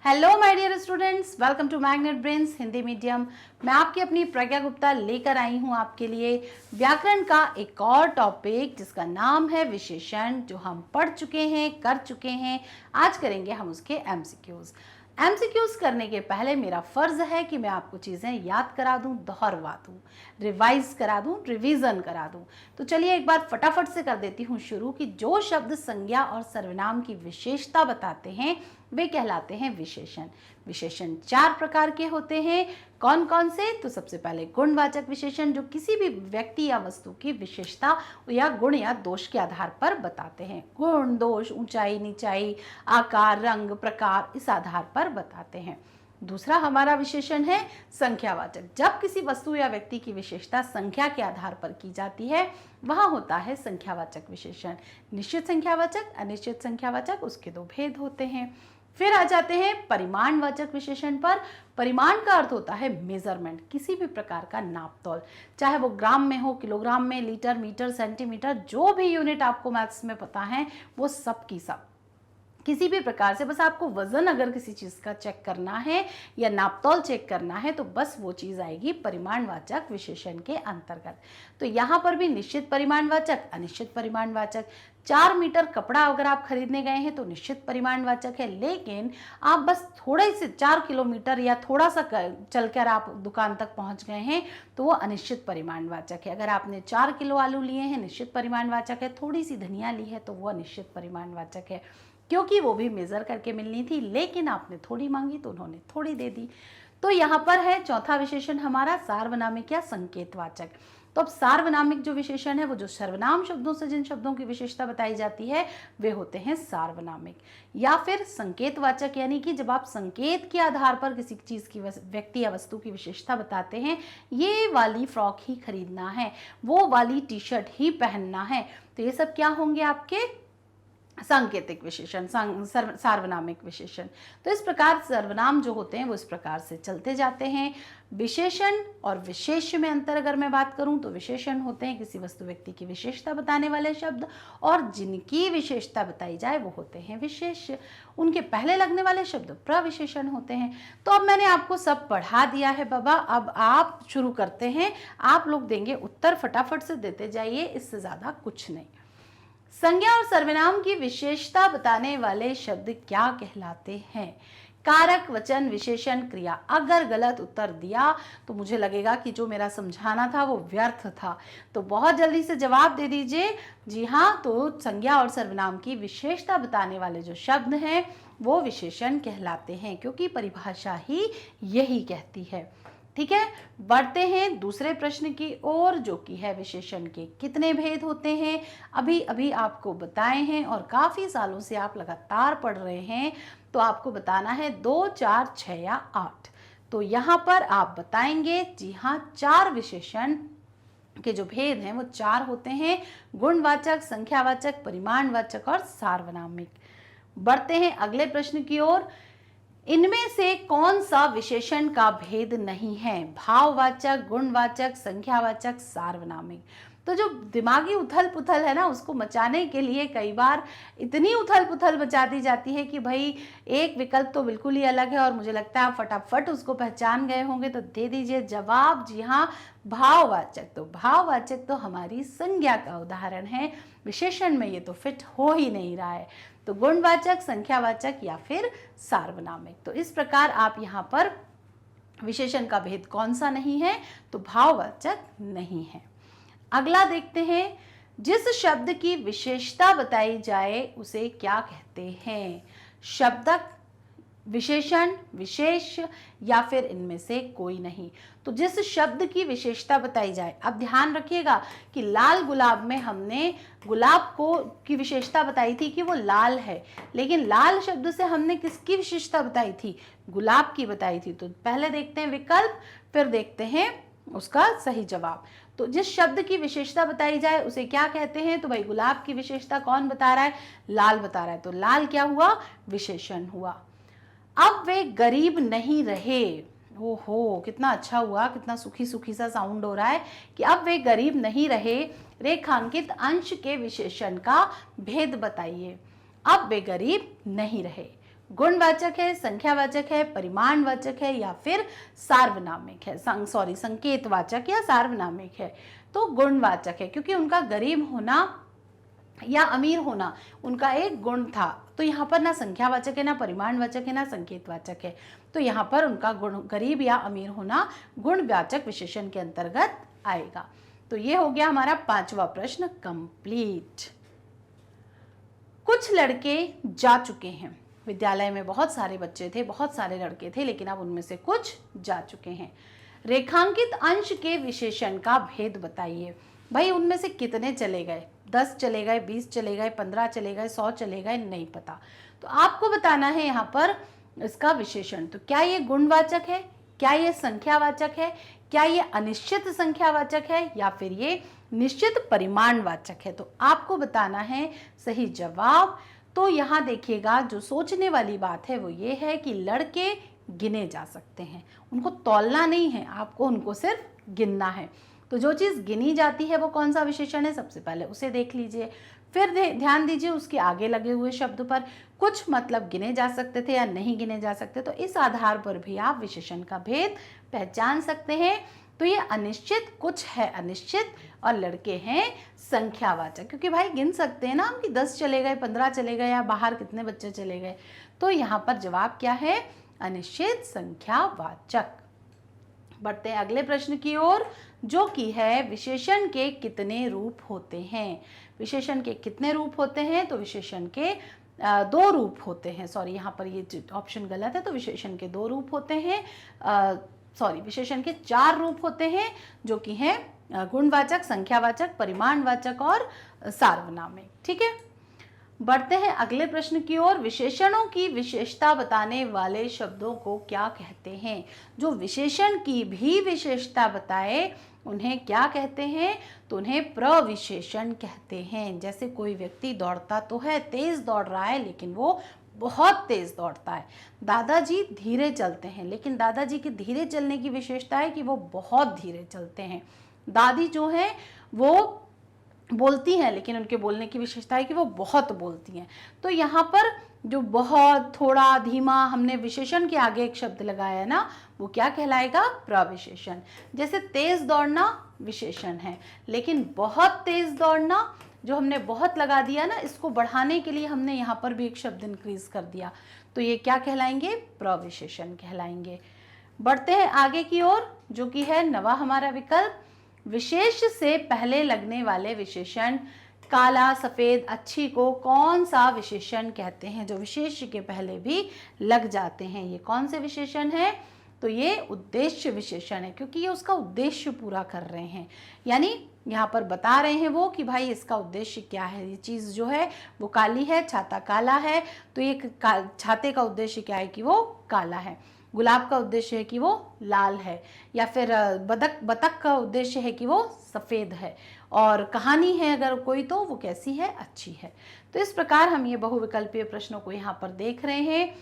Hello my dear students, welcome to Magnet Brains Hindi medium. मैं आपकी अपनी प्रज्ञा गुप्ता लेकर आई हूँ आपके लिए व्याकरण का एक और टॉपिक जिसका नाम है विशेषण, जो हम पढ़ चुके हैं, कर चुके हैं। आज करेंगे हम उसके एमसीक्यूज करने के पहले मेरा फर्ज है कि मैं आपको चीज़ें याद करा दूं, दोहरवा दूं, रिवाइज करा दूं, रिवीजन करा दूं। तो चलिए एक बार फटाफट से कर देती हूं शुरू कि जो शब्द संज्ञा और सर्वनाम की विशेषता बताते हैं वे कहलाते हैं विशेषण। विशेषण 4 प्रकार के होते हैं। कौन कौन से? तो सबसे पहले गुणवाचक विशेषण, जो किसी भी व्यक्ति या वस्तु की विशेषता या गुण या दोष के आधार पर बताते हैं। गुण, दोष, ऊंचाई, नीचाई, आकार, रंग, प्रकार, इस आधार पर बताते हैं। दूसरा हमारा विशेषण है संख्यावाचक। जब किसी वस्तु या व्यक्ति की विशेषता संख्या के आधार पर की जाती है वह होता है संख्यावाचक विशेषण। निश्चित संख्यावाचक, अनिश्चित संख्यावाचक, उसके दो भेद होते हैं। फिर आ जाते हैं परिमाणवाचक विशेषण पर। परिमाण का अर्थ होता है मेजरमेंट, किसी भी प्रकार का नापतोल, चाहे वो ग्राम में हो, किलोग्राम में, लीटर, मीटर, सेंटीमीटर, जो भी यूनिट आपको मैथ्स में पता है वो सब की सब। किसी भी प्रकार से बस आपको वजन अगर किसी चीज़ का चेक करना है या नापतोल चेक करना है तो बस वो चीज़ आएगी परिमाणवाचक विशेषण के अंतर्गत। तो यहाँ पर भी निश्चित परिमाणवाचक, अनिश्चित परिमाणवाचक। 4 मीटर कपड़ा अगर आप खरीदने गए हैं तो निश्चित परिमाणवाचक है, लेकिन आप बस थोड़े से 4 किलोमीटर या थोड़ा सा चलकर आप दुकान तक पहुंच गए हैं तो वो अनिश्चित परिमाणवाचक है। अगर आपने 4 किलो आलू लिए हैं, निश्चित परिमाणवाचक है। थोड़ी सी धनिया ली है तो वो अनिश्चित परिमाणवाचक है, क्योंकि वो भी मेजर करके मिलनी थी, लेकिन आपने थोड़ी मांगी तो उन्होंने थोड़ी दे दी। तो यहाँ पर है चौथा विशेषण हमारा सार्वनामिक या संकेतवाचक। तो अब सार्वनामिक जो विशेषण है वो जो सर्वनाम शब्दों से जिन शब्दों की विशेषता बताई जाती है वे होते हैं सार्वनामिक। या फिर संकेतवाचक, यानी कि जब आप संकेत के आधार पर किसी चीज़ की, व्यक्ति या वस्तु की विशेषता बताते हैं, ये वाली फ्रॉक ही खरीदना है, वो वाली टी शर्ट ही पहनना है, तो ये सब क्या होंगे आपके सांकेतिक विशेषण, सार्वनामिक विशेषण। तो इस प्रकार सर्वनाम जो होते हैं वो इस प्रकार से चलते जाते हैं। विशेषण और विशेष्य में अंतर अगर मैं बात करूं तो विशेषण होते हैं किसी वस्तु व्यक्ति की विशेषता बताने वाले शब्द, और जिनकी विशेषता बताई जाए वो होते हैं विशेष्य। उनके पहले लगने वाले शब्द प्रविशेषण होते हैं। तो अब मैंने आपको सब पढ़ा दिया है बाबा, अब आप शुरू करते हैं। आप लोग देंगे उत्तर, फटाफट से देते जाइए, इससे ज्यादा कुछ नहीं। संज्ञा और सर्वनाम की विशेषता बताने वाले शब्द क्या कहलाते हैं? कारक, वचन, विशेषण, क्रिया। अगर गलत उत्तर दिया तो मुझे लगेगा कि जो मेरा समझाना था वो व्यर्थ था, तो बहुत जल्दी से जवाब दे दीजिए। जी हाँ, तो संज्ञा और सर्वनाम की विशेषता बताने वाले जो शब्द हैं वो विशेषण कहलाते हैं, क्योंकि परिभाषा ही यही कहती है। ठीक है, बढ़ते हैं दूसरे प्रश्न की ओर, जो कि है विशेषण के कितने भेद होते हैं। अभी अभी आपको बताए हैं और काफ़ी सालों से आप लगातार पढ़ रहे हैं, तो आपको बताना है 2, 4, 6 या 8। तो यहाँ पर आप बताएंगे। जी हाँ, 4 विशेषण के जो भेद हैं वो 4 होते हैं: गुणवाचक, संख्यावाचक, परिमाणवाचक और सार्वनामिक। बढ़ते हैं अगले प्रश्न की ओर। इनमें से कौन सा विशेषण का भेद नहीं है? भाववाचक, गुणवाचक, संख्यावाचक, सार्वनामिक। तो जो दिमागी उथल पुथल है ना, उसको मचाने के लिए कई बार इतनी उथल पुथल मचा दी जाती है कि भाई एक विकल्प तो बिल्कुल ही अलग है, और मुझे लगता है आप फटाफट उसको पहचान गए होंगे, तो दे दीजिए जवाब। जी हाँ, भाववाचक। तो भाववाचक तो हमारी संज्ञा का उदाहरण है, विशेषण में ये तो फिट हो ही नहीं रहा है। तो गुणवाचक, संख्यावाचक या फिर सार्वनामिक। तो इस प्रकार आप यहाँ पर विशेषण का भेद कौन सा नहीं है? तो भाववाचक नहीं है। अगला देखते हैं। जिस शब्द की विशेषता बताई जाए उसे क्या कहते हैं? शब्दक, विशेषण, विशेष या फिर इनमें से कोई नहीं। तो जिस शब्द की विशेषता बताई जाए, अब ध्यान रखिएगा कि लाल गुलाब में हमने गुलाब को की विशेषता बताई थी कि वो लाल है, लेकिन लाल शब्द से हमने किसकी विशेषता बताई थी? गुलाब की बताई थी। तो पहले देखते हैं विकल्प, फिर देखते हैं उसका सही जवाब। तो जिस शब्द की विशेषता बताई जाए उसे क्या कहते हैं? तो भाई गुलाब की विशेषता कौन बता रहा है? लाल बता रहा है। तो लाल क्या हुआ? विशेषण हुआ। अब वे गरीब नहीं रहे। ओहो, कितना अच्छा हुआ, कितना सुखी सुखी सा साउंड हो रहा है कि अब वे गरीब नहीं रहे। रेखांकित अंश के विशेषण का भेद बताइए। अब वे गरीब नहीं रहे, गुणवाचक है, संख्यावाचक है, परिमाणवाचक है या फिर सार्वनामिक है, संकेतवाचक या सार्वनामिक है। तो गुणवाचक है, क्योंकि उनका गरीब होना या अमीर होना उनका एक गुण था। तो यहाँ पर ना संख्यावाचक है, ना परिमाणवाचक है, ना संकेतवाचक है। तो यहाँ पर उनका गुण, गरीब या अमीर होना गुणवाचक विशेषण के अंतर्गत आएगा। तो ये हो गया हमारा 5वां प्रश्न कंप्लीट। कुछ लड़के जा चुके हैं। विद्यालय में बहुत सारे बच्चे थे, बहुत सारे लड़के थे, लेकिन अब उनमें से कुछ जा चुके हैं। रेखांकित अंश के विशेषण का भेद बताइए। भाई उनमें से कितने चले गए, 10 चले गए, 20 चले गए, 15 चले गए, 100 चले गए, नहीं पता। तो आपको बताना है यहाँ पर इसका विशेषण। तो क्या ये गुणवाचक है, क्या ये संख्यावाचक है, क्या ये अनिश्चित संख्यावाचक है या फिर ये निश्चित परिमाणवाचक है। तो आपको बताना है सही जवाब। तो यहाँ देखिएगा, जो सोचने वाली बात है वो ये है कि लड़के गिने जा सकते हैं, उनको तौलना नहीं है, आपको उनको सिर्फ गिनना है। तो जो चीज़ गिनी जाती है वो कौन सा विशेषण है, सबसे पहले उसे देख लीजिए, फिर ध्यान दीजिए उसके आगे लगे हुए शब्द पर। कुछ मतलब गिने जा सकते थे या नहीं गिने जा सकते, तो इस आधार पर भी आप विशेषण का भेद पहचान सकते हैं। तो ये अनिश्चित, कुछ है अनिश्चित, और लड़के हैं संख्यावाचक, क्योंकि भाई गिन सकते हैं ना हम कि 10 चले गए, 15 चले गए, या बाहर कितने बच्चे चले गए। तो यहाँ पर जवाब क्या है, अनिश्चित संख्यावाचक। बढ़ते हैं अगले प्रश्न की ओर, जो कि है विशेषण के कितने रूप होते हैं। विशेषण के कितने रूप होते हैं, तो विशेषण के 2 रूप होते हैं। सॉरी, यहाँ पर ये ऑप्शन गलत है। तो विशेषण के 2 रूप होते हैं, विशेषण के 4 रूप होते हैं, जो कि हैं गुणवाचक, संख्यावाचक, परिमाणवाचक और सार्वनामिक। ठीक है, बढ़ते हैं अगले प्रश्न की ओर। विशेषणों की विशेषता बताने वाले शब्दों को क्या कहते हैं। जो विशेषण की भी विशेषता बताए उन्हें क्या कहते हैं, तो उन्हें प्रविशेषण कहते हैं। जैसे कोई व्यक्ति दौड़ता तो है, तेज दौड़ रहा है, लेकिन वो बहुत तेज दौड़ता है। दादाजी धीरे चलते हैं, लेकिन दादाजी के धीरे चलने की विशेषता है कि वो बहुत धीरे चलते हैं। दादी जो है वो बोलती हैं, लेकिन उनके बोलने की विशेषता है कि वो बहुत बोलती हैं। तो यहाँ पर जो बहुत, थोड़ा, धीमा, हमने विशेषण के आगे एक शब्द लगाया ना, वो क्या कहलाएगा, प्रविशेषण। जैसे तेज दौड़ना विशेषण है, लेकिन बहुत तेज दौड़ना, जो हमने बहुत लगा दिया ना, इसको बढ़ाने के लिए हमने यहाँ पर भी एक शब्द इंक्रीज कर दिया, तो ये क्या कहलाएंगे, प्रविशेषण कहलाएंगे। बढ़ते हैं आगे की ओर, जो कि है 9वां हमारा विकल्प। विशेष से पहले लगने वाले विशेषण, काला, सफेद, अच्छी को कौन सा विशेषण कहते हैं। जो विशेष के पहले भी लग जाते हैं, ये कौन से विशेषण है, तो ये उद्देश्य विशेषण है, क्योंकि ये उसका उद्देश्य पूरा कर रहे हैं। यानी यहाँ पर बता रहे हैं वो कि भाई इसका उद्देश्य क्या है। ये चीज़ जो है वो काली है, छाता काला है, तो ये छाते का उद्देश्य क्या है कि वो काला है। गुलाब का उद्देश्य है कि वो लाल है, या फिर बतख का उद्देश्य है कि वो सफ़ेद है, और कहानी है अगर कोई तो वो कैसी है, अच्छी है। तो इस प्रकार हम ये बहुविकल्पीय प्रश्नों को यहाँ पर देख रहे हैं।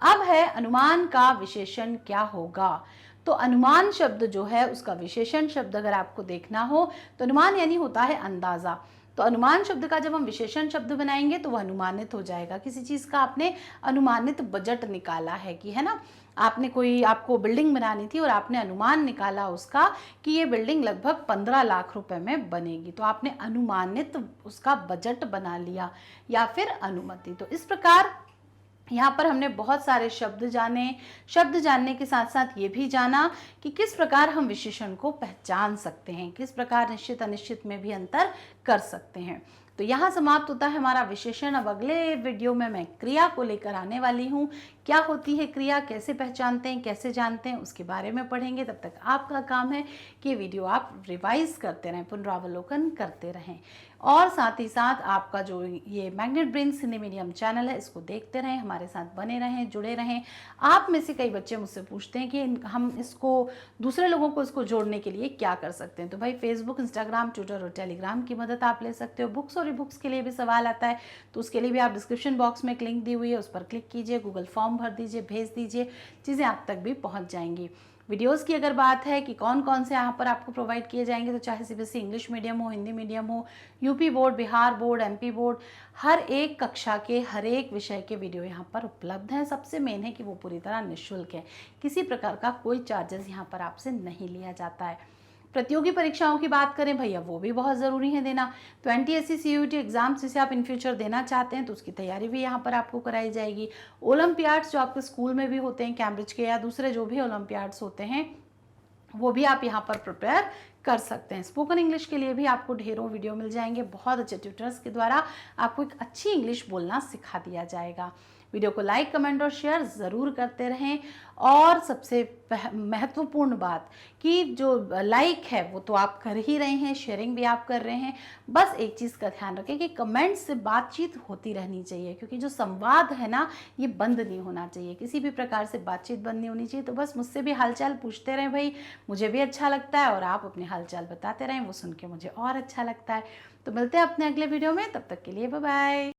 अब है अनुमान का विशेषण क्या होगा। तो अनुमान शब्द जो है उसका विशेषण शब्द अगर आपको देखना हो, तो अनुमान यानी होता है अंदाज़ा। तो अनुमान शब्द का जब हम विशेषण शब्द बनाएंगे तो वह अनुमानित हो जाएगा। किसी चीज़ का आपने अनुमानित बजट निकाला है कि, है ना, आपको बिल्डिंग बनानी थी और आपने अनुमान निकाला उसका कि ये बिल्डिंग लगभग 15 लाख रुपए में बनेगी, तो आपने अनुमानित उसका बजट बना लिया, या फिर अनुमति। तो इस प्रकार यहाँ पर हमने बहुत सारे शब्द जाने। शब्द जानने के साथ साथ ये भी जाना कि किस प्रकार हम विशेषण को पहचान सकते हैं, किस प्रकार निश्चित अनिश्चित में भी अंतर कर सकते हैं। तो यहाँ समाप्त होता है हमारा विशेषण। अब अगले वीडियो में मैं क्रिया को लेकर आने वाली हूँ। क्या होती है क्रिया, कैसे पहचानते हैं, कैसे जानते हैं, उसके बारे में पढ़ेंगे। तब तक आपका काम है कि वीडियो आप रिवाइज करते रहें, पुनरावलोकन करते रहें, और साथ ही साथ आपका जो ये magnet Brains Hindi medium channel है इसको देखते रहें, हमारे साथ बने रहें, जुड़े रहें। आप में से कई बच्चे मुझसे पूछते हैं कि हम इसको दूसरे लोगों को इसको जोड़ने के लिए क्या कर सकते हैं। तो भाई फेसबुक, इंस्टाग्राम, ट्विटर और टेलीग्राम की मदद आप ले सकते हो। बुक्स और ई बुक्स के लिए भी सवाल आता है, तो उसके लिए भी आप डिस्क्रिप्शन बॉक्स में एक लिंक दी हुई है, उस पर क्लिक कीजिए, गूगल फॉर्म फॉर्म भर दीजिए, भेज दीजिए, चीज़ें आप तक भी पहुँच जाएंगी। वीडियोस की अगर बात है कि कौन कौन से यहाँ पर आपको प्रोवाइड किए जाएंगे, तो चाहे सीबीएसई इंग्लिश मीडियम हो, हिंदी मीडियम हो, UP board, Bihar board, MP board, हर एक कक्षा के हर एक विषय के वीडियो यहाँ पर उपलब्ध हैं। सबसे मेन है कि वो पूरी तरह निःशुल्क है, किसी प्रकार का कोई चार्जेस यहाँ पर आपसे नहीं लिया जाता है। प्रतियोगी परीक्षाओं की बात करें भैया, वो भी बहुत ज़रूरी है देना। 20 CUET एग्जाम्स जिसे आप इन फ्यूचर देना चाहते हैं तो उसकी तैयारी भी यहाँ पर आपको कराई जाएगी। ओलंपियाड्स जो आपके स्कूल में भी होते हैं, कैम्ब्रिज के या दूसरे जो भी ओलंपियाड्स होते हैं, वो भी आप यहाँ पर प्रिपेयर कर सकते हैं। स्पोकन इंग्लिश के लिए भी आपको ढेरों वीडियो मिल जाएंगे, बहुत अच्छे ट्यूटर्स के द्वारा आपको एक अच्छी इंग्लिश बोलना सिखा दिया जाएगा। वीडियो को लाइक, कमेंट और शेयर ज़रूर करते रहें। और सबसे महत्वपूर्ण बात कि जो लाइक है वो तो आप कर ही रहे हैं, शेयरिंग भी आप कर रहे हैं, बस एक चीज़ का ध्यान रखें कि कमेंट से बातचीत होती रहनी चाहिए, क्योंकि जो संवाद है ना, ये बंद नहीं होना चाहिए, किसी भी प्रकार से बातचीत बंद नहीं होनी चाहिए। तो बस मुझसे भी हालचाल पूछते रहें भाई, मुझे भी अच्छा लगता है, और आप अपने हालचाल बताते रहें, वो सुन के मुझे और अच्छा लगता है। तो मिलते हैं अपने अगले वीडियो में, तब तक के लिए बाय बाय।